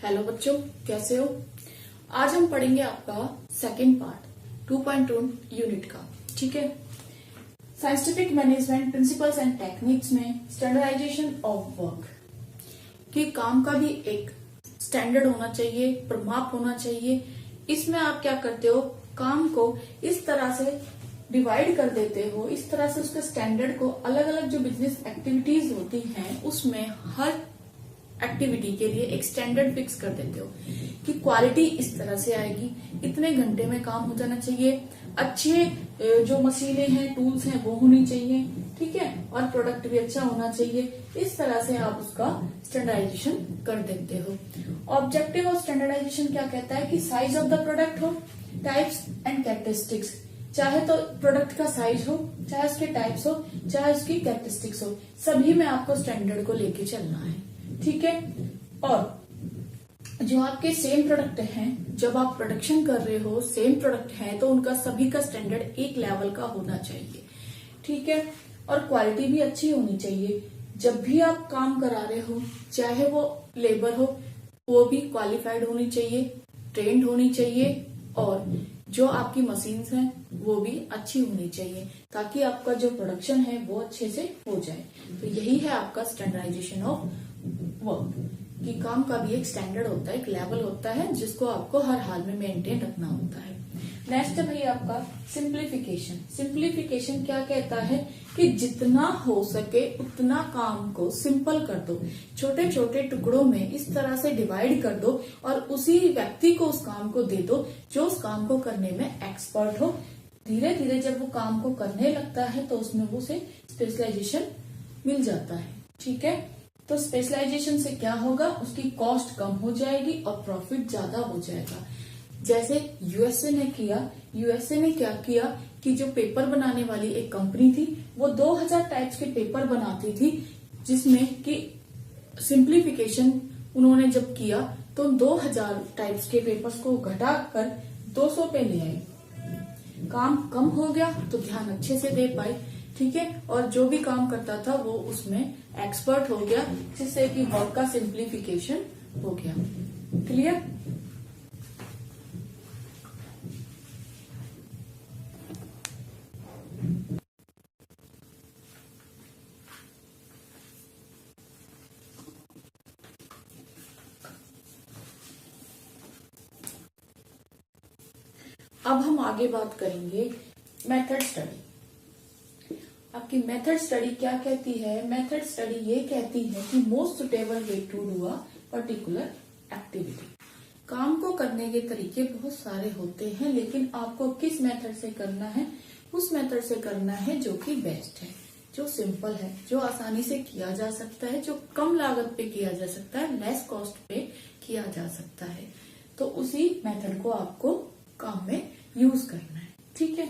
Hello बच्चों, कैसे हो। आज हम पढ़ेंगे आपका सेकंड पार्ट 2.2 यूनिट का। ठीक है। Scientific management principles and techniques में स्टैंडर्डाइजेशन ऑफ वर्क कि काम का भी एक स्टैंडर्ड होना चाहिए, प्रमाप होना चाहिए। इसमें आप क्या करते हो, काम को इस तरह से डिवाइड कर देते हो, इस तरह से उसके स्टैंडर्ड को अलग अलग जो बिजनेस एक्टिविटीज होती हैं उसमें हर एक्टिविटी के लिए एक स्टैंडर्ड फिक्स कर देते हो कि क्वालिटी इस तरह से आएगी, इतने घंटे में काम हो जाना चाहिए, अच्छे जो मशीनें हैं, टूल्स हैं वो होनी चाहिए, ठीक है, और प्रोडक्ट भी अच्छा होना चाहिए। इस तरह से आप उसका स्टैंडर्डाइजेशन कर देते हो। ऑब्जेक्टिव ऑफ स्टैंडर्डाइजेशन क्या कहता है कि साइज ऑफ द प्रोडक्ट हो, टाइप्स एंड कैरेक्टरिस्टिक्स, चाहे तो प्रोडक्ट का साइज हो, चाहे उसके टाइप्स हो, चाहे उसकी कैरेक्टरिस्टिक्स हो, सभी में आपको स्टैंडर्ड को लेके चलना है। ठीक है। और जो आपके सेम प्रोडक्ट हैं, जब आप प्रोडक्शन कर रहे हो, सेम प्रोडक्ट है तो उनका सभी का स्टैंडर्ड एक लेवल का होना चाहिए। ठीक है। और क्वालिटी भी अच्छी होनी चाहिए। जब भी आप काम करा रहे हो, चाहे वो लेबर हो, वो भी क्वालिफाइड होनी चाहिए, ट्रेंड होनी चाहिए, और जो आपकी मशीन्स हैं वो भी अच्छी होनी चाहिए ताकि आपका जो प्रोडक्शन है वो अच्छे से हो जाए। तो यही है आपका स्टैंडर्डाइजेशन ऑफ वर्क कि काम का भी एक स्टैंडर्ड होता है, एक लेवल होता है जिसको आपको हर हाल में मेंटेन रखना होता है। नेक्स्ट है भाई आपका सिंप्लीफिकेशन। सिंप्लीफिकेशन क्या कहता है कि जितना हो सके उतना काम को सिंपल कर दो, छोटे छोटे टुकड़ों में इस तरह से डिवाइड कर दो और उसी व्यक्ति को उस काम को दे दो जो उस काम को करने में एक्सपर्ट हो। धीरे धीरे जब वो काम को करने लगता है तो उसमें वो उसे स्पेशलाइजेशन मिल जाता है। ठीक है। तो स्पेशलाइजेशन से क्या होगा, उसकी कॉस्ट कम हो जाएगी और प्रॉफिट ज्यादा हो जाएगा। जैसे यूएसए ने किया, यूएसए ने क्या किया कि जो पेपर बनाने वाली एक कंपनी थी वो 2000 टाइप्स के पेपर बनाती थी, जिसमें कि सिंप्लीफिकेशन उन्होंने जब किया तो 2000 टाइप्स के पेपर्स को घटाकर 200 पे ले आए। काम कम हो गया तो ध्यान अच्छे से दे पाए। ठीक है। और जो भी काम करता था वो उसमें एक्सपर्ट हो गया, जिससे कि वर्क का सिंप्लीफिकेशन हो गया। क्लियर। अब हम आगे बात करेंगे मेथड स्टडी। आपकी मेथड स्टडी क्या कहती है, मेथड स्टडी ये कहती है कि most suitable way to do a particular activity. काम को करने के तरीके बहुत सारे होते हैं, लेकिन आपको किस मेथड से करना है, उस मेथड से करना है जो कि बेस्ट है, जो सिंपल है, जो आसानी से किया जा सकता है, जो कम लागत पे किया जा सकता है, लेस कॉस्ट पे किया जा सकता है। तो उसी मेथड को आपको काम में यूज करना है। ठीक है।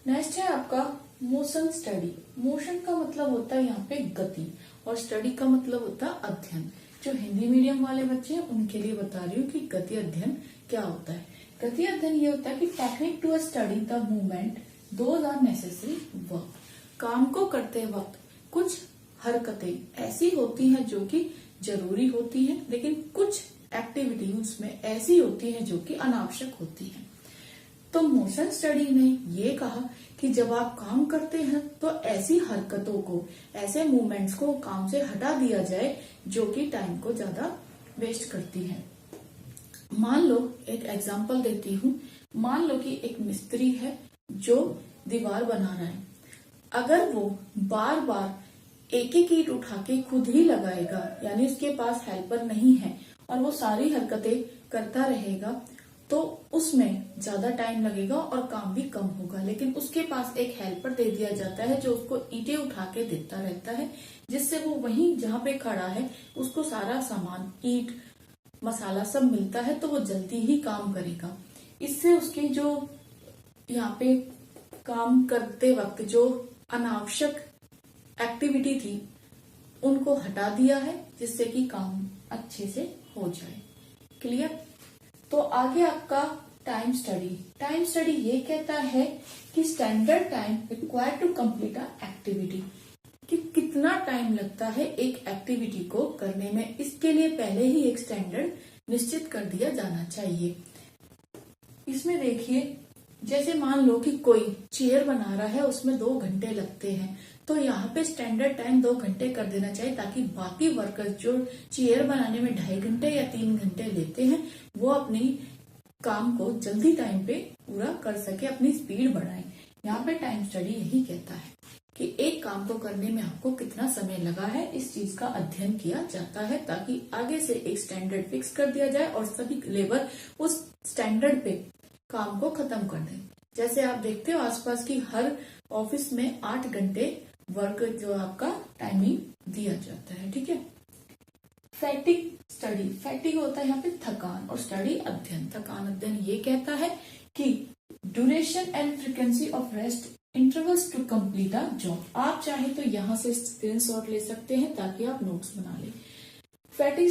नेक्स्ट है आपका मोशन स्टडी। मोशन का मतलब होता है यहाँ पे गति, और स्टडी का मतलब होता है अध्ययन। जो हिंदी मीडियम वाले बच्चे हैं उनके लिए बता रही हूँ कि गति अध्ययन क्या होता है। गति अध्ययन ये होता है कि technique to study the movement those are necessary work. काम को करते वक्त कुछ हरकतें ऐसी होती हैं जो कि जरूरी होती हैं, लेकिन कुछ एक्टिविटी उसमें ऐसी होती है जो कि अनावश्यक होती है। तो मोशन स्टडी ने ये कहा कि जब आप काम करते हैं तो ऐसी हरकतों को, ऐसे मूवमेंट्स को काम से हटा दिया जाए जो कि टाइम को ज्यादा वेस्ट करती है। मान लो, एक एग्जांपल देती हूँ, मान लो कि एक मिस्त्री है जो दीवार बना रहा है। अगर वो बार बार एक एक ईंट उठा के खुद ही लगाएगा, यानी उसके पास हेल्पर नहीं है, और वो सारी हरकतें करता रहेगा, तो उसमें ज्यादा टाइम लगेगा और काम भी कम होगा। लेकिन उसके पास एक हेल्पर दे दिया जाता है जो उसको ईंटें उठा के देता रहता है, जिससे वो वहीं जहाँ पे खड़ा है उसको सारा सामान, ईंट, मसाला सब मिलता है, तो वो जल्दी ही काम करेगा। इससे उसकी जो यहाँ पे काम करते वक्त जो अनावश्यक एक्टिविटी थी उनको हटा दिया है, जिससे कि काम अच्छे से हो जाए। क्लियर। तो आगे आपका टाइम स्टडी। टाइम स्टडी ये कहता है कि standard time required to complete a activity, कि कितना टाइम लगता है एक एक्टिविटी को करने में। इसके लिए पहले ही एक स्टैंडर्ड निश्चित कर दिया जाना चाहिए। इसमें देखिए, जैसे मान लो कि कोई चेयर बना रहा है, उसमें 2 घंटे लगते हैं, तो यहाँ पे स्टैंडर्ड टाइम 2 घंटे कर देना चाहिए, ताकि बाकी वर्कर्स जो चेयर बनाने में 2.5 घंटे या 3 घंटे लेते हैं, वो अपनी काम को जल्दी टाइम पे पूरा कर सके, अपनी स्पीड बढ़ाए। यहाँ पे टाइम स्टडी यही कहता है कि एक काम को करने में आपको कितना समय लगा है, इस चीज का अध्ययन किया जाता है, ताकि आगे से एक स्टैंडर्ड फिक्स कर दिया जाए और सभी लेबर उस स्टैंडर्ड पे काम को खत्म कर दें। जैसे आप देखते हो आसपास की हर ऑफिस में 8 घंटे वर्क जो आपका टाइमिंग दिया जाता है, ठीक है। फैटिग स्टडी, फैटिग होता है यहाँ पे थकान, और स्टडी अध्ययन। थकान अध्ययन ये कहता है कि duration and frequency of rest intervals to complete a job. आप चाहे तो यहाँ से स्क्रीनशॉट ले सकते हैं ताकि आप नोट्स बना लें। फैटिग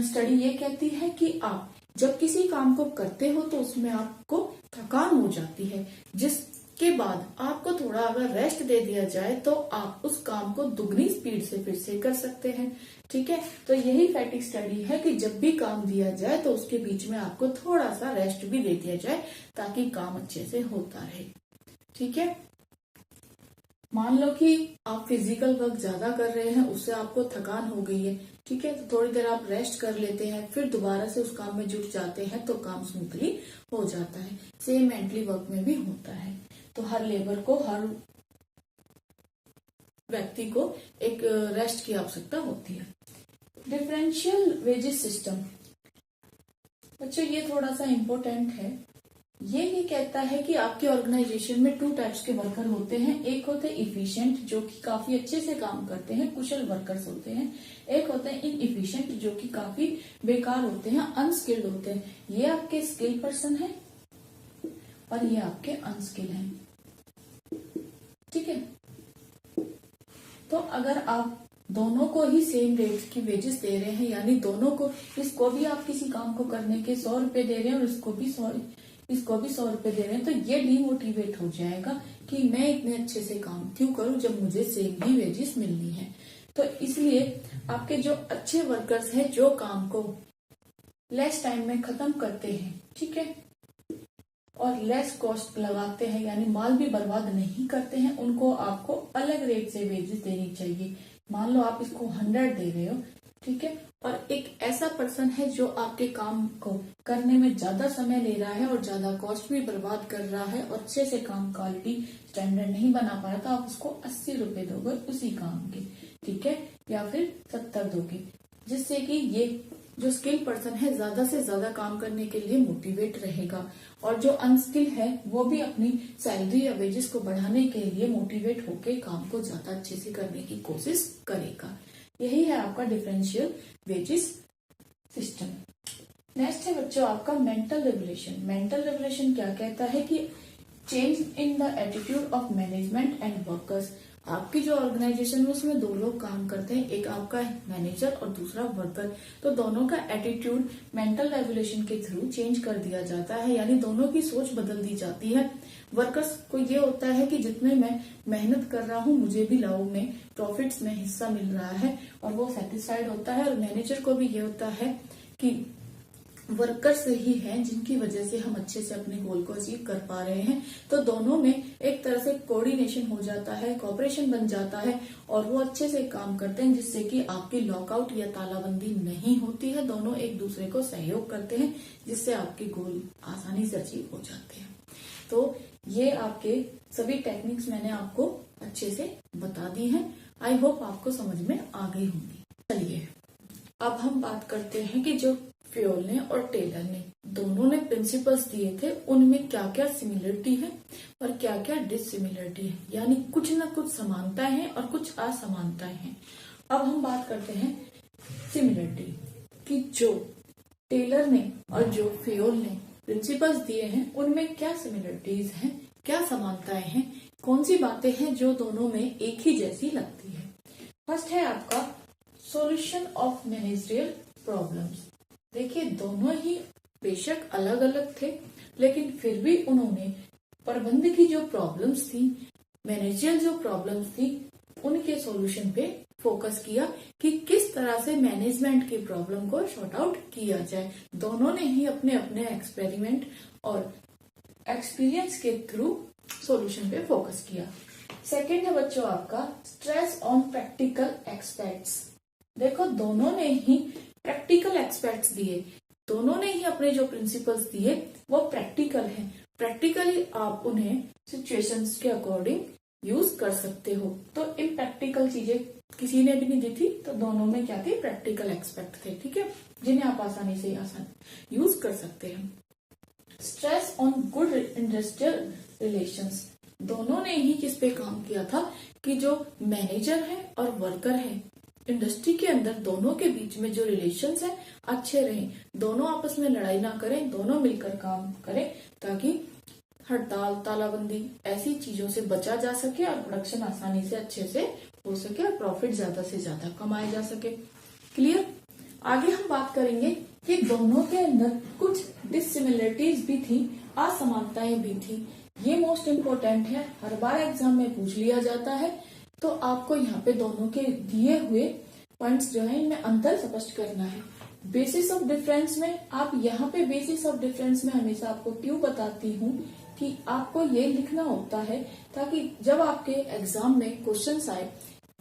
स्टडी ये कहती है कि आप जब किसी काम को करते हो तो उसमें आपको थकान हो जाती है, जिसके बाद आपको थोड़ा अगर रेस्ट दे दिया जाए तो आप उस काम को दुगनी स्पीड से फिर से कर सकते हैं, ठीक है। तो यही फैटिग स्टडी है कि जब भी काम दिया जाए तो उसके बीच में आपको थोड़ा सा रेस्ट भी दे दिया जाए, ताकि काम अच्छे से होता रहे, ठीक है। मान लो कि आप फिजिकल वर्क ज्यादा कर रहे हैं, उससे आपको थकान हो गई है, ठीक है, तो थोड़ी देर आप रेस्ट कर लेते हैं, फिर दोबारा से उस काम में जुट जाते हैं तो काम स्मूथली हो जाता है। सेम मेंटली वर्क में भी होता है। तो हर लेबर को, हर व्यक्ति को एक रेस्ट की आवश्यकता होती है। डिफरेंशियल वेजेस सिस्टम, बच्चों ये थोड़ा सा इम्पोर्टेंट है। ये कहता है कि आपके ऑर्गेनाइजेशन में 2 टाइप्स के वर्कर होते हैं। एक होते हैं इफिशिएंट, जो कि काफी अच्छे से काम करते हैं, कुशल वर्कर्स होते हैं। एक होते हैं इनइफिशिएंट, जो कि काफी बेकार होते हैं, अनस्किल्ड होते हैं। ये आपके स्किल पर्सन है और ये आपके अनस्किल हैं, ठीक है। तो अगर आप दोनों को ही सेम रेट की वेजेस दे रहे हैं, यानी दोनों को, इसको भी आप किसी काम को करने के 100 रुपए दे रहे हैं और इसको भी 100 रुपए दे रहे हैं, तो ये डीमोटिवेट हो जाएगा कि मैं इतने अच्छे से काम क्यों करूं जब मुझे सेम ही वेजेस मिलनी है। तो इसलिए आपके जो अच्छे वर्कर्स हैं, जो काम को लेस टाइम में खत्म करते हैं, ठीक है, और लेस कॉस्ट लगाते हैं, यानी माल भी बर्बाद नहीं करते हैं, उनको आपको अलग रेट से वेजेस देनी चाहिए। मान लो आप इसको 100 दे रहे हो, ठीक है, और एक ऐसा पर्सन है जो आपके काम को करने में ज्यादा समय ले रहा है और ज्यादा कॉस्ट भी बर्बाद कर रहा है और अच्छे से काम क्वालिटी स्टैंडर्ड नहीं बना पा रहा, तो आप उसको 80 रुपए दोगे उसी काम के, ठीक है, या फिर 70 दोगे, जिससे कि ये जो स्किल पर्सन है ज्यादा से ज्यादा काम करने के लिए मोटिवेट रहेगा, और जो अनस्किल है वो भी अपनी सैलरी या वेजेस को बढ़ाने के लिए मोटिवेट होकर काम को ज्यादा अच्छे से करने की कोशिश करेगा। यही है आपका डिफरेंशियल वेजेस सिस्टम। नेक्स्ट है बच्चों आपका मेंटल रेगुलेशन। मेंटल रेगुलेशन क्या कहता है कि change in the attitude of management and workers. आपकी जो ऑर्गेनाइजेशन है उसमें 2 लोग काम करते हैं, एक आपका मैनेजर और दूसरा वर्कर। तो दोनों का एटीट्यूड मेंटल रेगुलेशन के थ्रू चेंज कर दिया जाता है, यानी दोनों की सोच बदल दी जाती है। वर्कर्स को ये होता है कि जितने मैं मेहनत कर रहा हूँ मुझे भी लाभ में, प्रॉफिट्स में हिस्सा मिल रहा है, और वो सेटिस्फाइड होता है। और मैनेजर को भी ये होता है कि वर्कर्स ही हैं जिनकी वजह से हम अच्छे से अपने गोल को अचीव कर पा रहे हैं। तो दोनों में एक तरह से कोऑर्डिनेशन हो जाता है, कोऑपरेशन बन जाता है, और वो अच्छे से काम करते हैं, जिससे कि आपकी लॉकआउट या तालाबंदी नहीं होती है। दोनों एक दूसरे को सहयोग करते हैं, जिससे आपके गोल आसानी से अचीव हो जाते हैं। तो ये आपके सभी टेक्निक्स मैंने आपको अच्छे से बता दी हैं। आई होप आपको समझ में आ गई होंगी। चलिए अब हम बात करते हैं कि जो फ्योल ने और टेलर ने दोनों ने प्रिंसिपल्स दिए थे, उनमें क्या क्या सिमिलरिटी है और क्या क्या डिससिमिलरिटी है, यानी कुछ ना कुछ समानताएं हैं और कुछ असमानताएं हैं। अब हम बात करते हैं सिमिलरिटी कि जो टेलर ने और जो फ्योल ने प्रिंसिपल्स दिए हैं उनमें क्या सिमिलरिटीज हैं, क्या समानताएं हैं, कौन सी बातें हैं जो दोनों में एक ही जैसी लगती है। फर्स्ट है आपका सॉल्यूशन ऑफ मैनेजरियल प्रॉब्लम्स। देखिए दोनों ही बेशक अलग अलग थे, लेकिन फिर भी उन्होंने प्रबंध की जो प्रॉब्लम्स थी, मैनेजरियल जो प्रॉब्लम्स थी, उनके सॉल्यूशन पे फोकस किया कि किस किस तरह से मैनेजमेंट की प्रॉब्लम को सॉर्ट आउट किया जाए। दोनों ने ही अपने अपने एक्सपेरिमेंट और एक्सपीरियंस के थ्रू सॉल्यूशन पे फोकस किया। सेकंड है बच्चों आपका स्ट्रेस ऑन प्रैक्टिकल एक्सपेक्ट्स। देखो दोनों ने ही प्रैक्टिकल एक्सपेक्ट्स दिए, दोनों ने ही अपने जो प्रिंसिपल्स दिए वो प्रैक्टिकल हैं। प्रैक्टिकली आप उन्हें सिचुएशंस के अकॉर्डिंग यूज कर सकते हो। तो इम्प्रैक्टिकल चीजें किसी ने भी नहीं दी थी, तो दोनों में क्या थे, प्रैक्टिकल एक्सपेक्ट थे, ठीक है, जिन्हें आप आसानी से यूज कर सकते हैं। Stress on good industrial relations, दोनों ने ही किस पे काम किया था कि जो मैनेजर है और वर्कर है इंडस्ट्री के अंदर, दोनों के बीच में जो रिलेशंस है अच्छे रहें, दोनों आपस में लड़ाई ना करें, दोनों मिलकर काम करें, ताकि हड़ताल, तालाबंदी ऐसी चीजों से बचा जा सके और प्रोडक्शन आसानी से अच्छे से हो सके और प्रॉफिट ज्यादा से ज्यादा कमाया जा सके। क्लियर। आगे हम बात करेंगे कि दोनों के अंदर कुछ डिसिमिलरिटीज भी थी, असमानताएं भी थी। ये मोस्ट इम्पोर्टेंट है, हर बार एग्जाम में पूछ लिया जाता है, तो आपको यहाँ पे दोनों के दिए हुए पॉइंट्स जो है इनमें अंतर स्पष्ट करना है। बेसिस ऑफ डिफरेंस में आप यहाँ पे बेसिस ऑफ डिफरेंस में हमेशा आपको क्यों बताती हूँ कि आपको ये लिखना होता है ताकि जब आपके एग्जाम में क्वेश्चंस आए,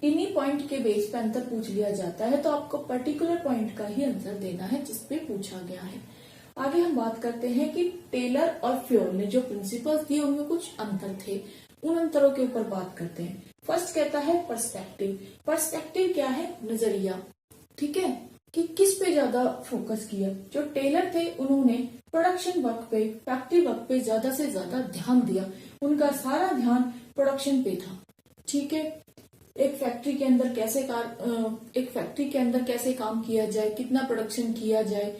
इन्हीं पॉइंट के बेस पे अंतर पूछ लिया जाता है, तो आपको पर्टिकुलर पॉइंट का ही आंसर देना है जिसपे पूछा गया है। आगे हम बात करते हैं कि टेलर और फ्योल ने जो प्रिंसिपल्स दिए उनमें कुछ अंतर थे, उन अंतरों के ऊपर बात करते हैं। फर्स्ट कहता है पर्सपेक्टिव। पर्सपेक्टिव क्या है, नजरिया, ठीक है, कि किस पे ज्यादा फोकस किया। जो टेलर थे उन्होंने प्रोडक्शन वर्क पे, फैक्ट्री वर्क पे ज्यादा से ज्यादा ध्यान दिया, उनका सारा ध्यान प्रोडक्शन पे था, ठीक है। एक फैक्ट्री के अंदर कैसे काम किया जाए, कितना प्रोडक्शन किया जाए,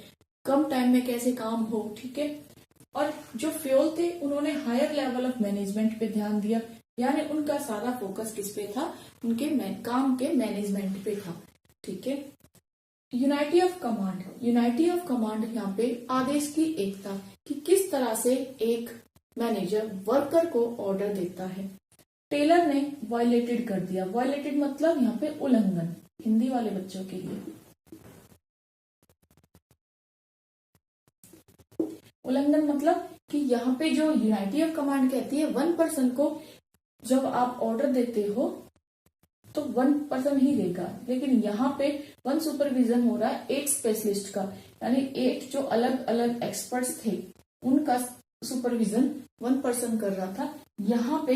कम टाइम में कैसे काम हो, ठीक है। और जो फ्योल थे उन्होंने हायर लेवल ऑफ मैनेजमेंट पे ध्यान दिया, यानी उनका सारा फोकस किस पे था, उनके काम के मैनेजमेंट पे था, ठीक है। Unity of command, unity of command यहाँ पे आदेश की एकता, कि किस तरह से एक मैनेजर वर्कर को ऑर्डर देता है। टेलर ने वायलेटेड कर दिया, वायलेटेड मतलब यहाँ पे उल्लंघन, हिंदी वाले बच्चों के लिए उल्लंघन मतलब कि यहाँ पे जो यूनाइटी ऑफ कमांड कहती है, वन पर्सन को जब आप ऑर्डर देते हो तो वन पर्सन ही देगा, लेकिन यहाँ पे वन सुपरविजन हो रहा है 8 स्पेशलिस्ट का, यानी 8 जो अलग अलग एक्सपर्ट्स थे उनका सुपरविजन वन पर्सन कर रहा था। यहाँ पे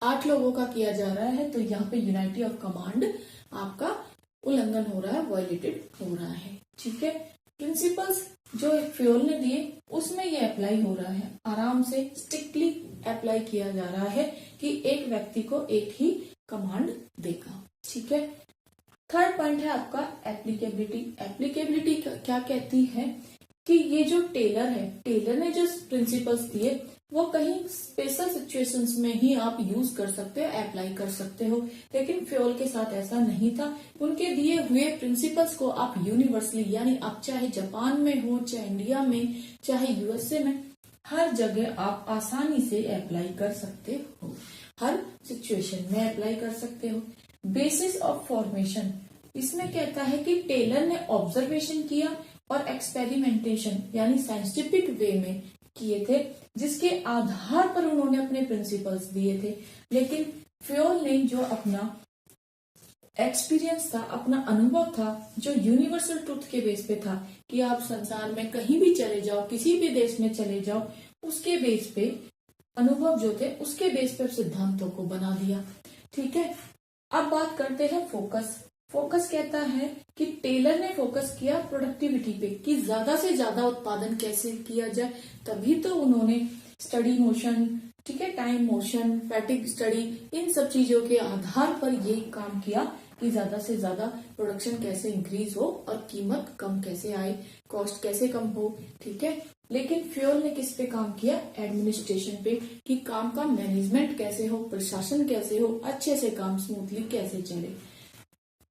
8 लोगों का किया जा रहा है, तो यहाँ पे यूनाइटी ऑफ कमांड आपका उल्लंघन हो रहा है, वायलेटेड हो रहा है, ठीक है। प्रिंसिपल्स जो फ्योल ने दिए उसमें ये अप्लाई हो रहा है, आराम से स्ट्रिक्टली अप्लाई किया जा रहा है कि एक व्यक्ति को एक ही कमांड देगा, ठीक है। थर्ड पॉइंट है आपका एप्लीकेबिलिटी। एप्लीकेबिलिटी क्या कहती है कि ये जो टेलर है, टेलर ने जो प्रिंसिपल्स दिए वो कहीं स्पेशल सिचुएशंस में ही आप यूज कर सकते हो, अप्लाई कर सकते हो, लेकिन फ्योल के साथ ऐसा नहीं था। उनके दिए हुए प्रिंसिपल्स को आप यूनिवर्सली, यानी आप चाहे जापान में हो, चाहे इंडिया में, चाहे यूएसए में, हर जगह आप आसानी से अप्लाई कर सकते हो, हर सिचुएशन में अप्लाई कर सकते हो। बेसिस ऑफ फॉर्मेशन, इसमें कहता है कि टेलर ने ऑब्जर्वेशन किया और एक्सपेरिमेंटेशन यानी साइंटिफिक वे में किए थे, जिसके आधार पर उन्होंने अपने प्रिंसिपल्स दिए थे। लेकिन फ्योल ने जो अपना एक्सपीरियंस था, अपना अनुभव था, जो यूनिवर्सल ट्रुथ के बेस पे था कि आप संसार में कहीं भी चले जाओ, किसी भी देश में चले जाओ, उसके बेस पे अनुभव जो थे उसके बेस पे सिद्धांतों को बना दिया, ठीक है। अब बात करते हैं फोकस। फोकस कहता है कि टेलर ने फोकस किया प्रोडक्टिविटी पे, कि ज्यादा से ज्यादा उत्पादन कैसे किया जाए, तभी तो उन्होंने स्टडी मोशन, ठीक है, टाइम मोशन, फैटिग स्टडी, इन सब चीजों के आधार पर ये काम किया कि ज्यादा से ज्यादा प्रोडक्शन कैसे इंक्रीज हो और कीमत कम कैसे आए, कॉस्ट कैसे कम हो, ठीक है। लेकिन फ्योल ने किस पे काम किया, एडमिनिस्ट्रेशन पे, कि काम का मैनेजमेंट कैसे हो, प्रशासन कैसे हो, अच्छे से काम स्मूथली कैसे चले।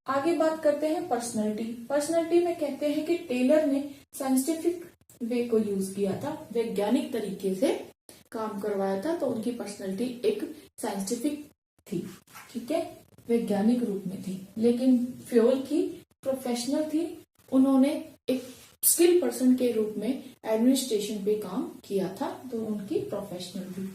आगे बात करते हैं पर्सनैलिटी। पर्सनैलिटी में कहते हैं कि टेलर ने साइंटिफिक वे को यूज किया था, वैज्ञानिक तरीके से काम करवाया था, तो उनकी पर्सनैलिटी एक साइंटिफिक थी, ठीक है। वैज्ञानिक रूप में थी, लेकिन फ्यूल की प्रोफेशनल थी। उन्होंने एक स्किल पर्सन के रूप में एडमिनिस्ट्रेशन पे काम किया था, तो उनकी प्रोफेशनल थी।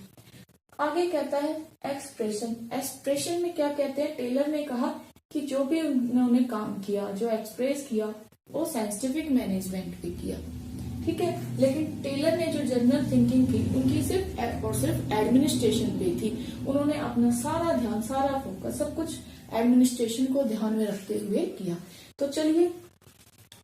आगे कहता है एक्सप्रेशन। एक्सप्रेशन में क्या कहते हैं, टेलर ने कहा कि जो भी उन्होंने काम किया, जो एक्सप्रेस किया, वो साइंटिफिक मैनेजमेंट पे किया, ठीक है। लेकिन टेलर ने जो जनरल थिंकिंग की, उनकी सिर्फ और सिर्फ एडमिनिस्ट्रेशन पे थी। उन्होंने अपना सारा ध्यान, सारा फोकस, सब कुछ एडमिनिस्ट्रेशन को ध्यान में रखते हुए किया। तो चलिए,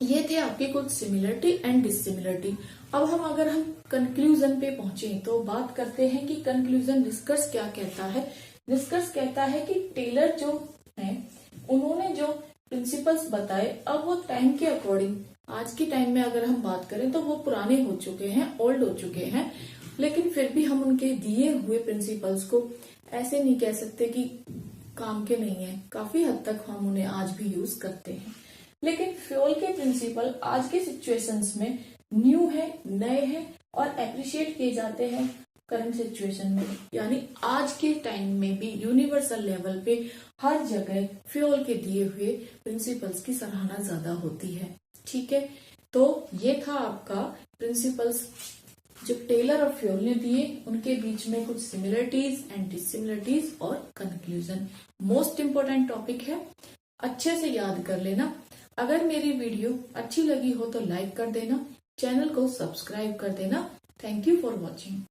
ये थे आपके कुछ सिमिलरिटी एंड डिसिमिलरिटी। अब अगर हम कंक्लूजन पे पहुंचे तो बात करते हैं कि कंक्लूजन, निष्कर्ष क्या कहता है। निष्कर्ष कहता है कि टेलर जो है, उन्होंने जो प्रिंसिपल्स बताए, अब वो टाइम के अकॉर्डिंग, आज के टाइम में अगर हम बात करें तो वो पुराने हो चुके हैं, ओल्ड हो चुके हैं, लेकिन फिर भी हम उनके दिए हुए प्रिंसिपल्स को ऐसे नहीं कह सकते कि काम के नहीं है। काफी हद तक हम उन्हें आज भी यूज करते हैं। लेकिन फ्यूल के प्रिंसिपल आज के सिचुएशंस में न्यू है, नए हैं और अप्रिशिएट किए जाते हैं करंट सिचुएशन में। यानी आज के टाइम में भी यूनिवर्सल लेवल पे हर जगह फ्यूल के दिए हुए प्रिंसिपल्स की सराहना ज्यादा होती है, ठीक है। तो ये था आपका प्रिंसिपल्स जो टेलर और फ्यूल ने दिए, उनके बीच में कुछ सिमिलरिटीज एंड डिसिमिलरिटीज और कंक्लूजन। मोस्ट इम्पोर्टेंट टॉपिक है, अच्छे से याद कर लेना। अगर मेरी वीडियो अच्छी लगी हो तो लाइक कर देना, चैनल को सब्सक्राइब कर देना। Thank you for watching.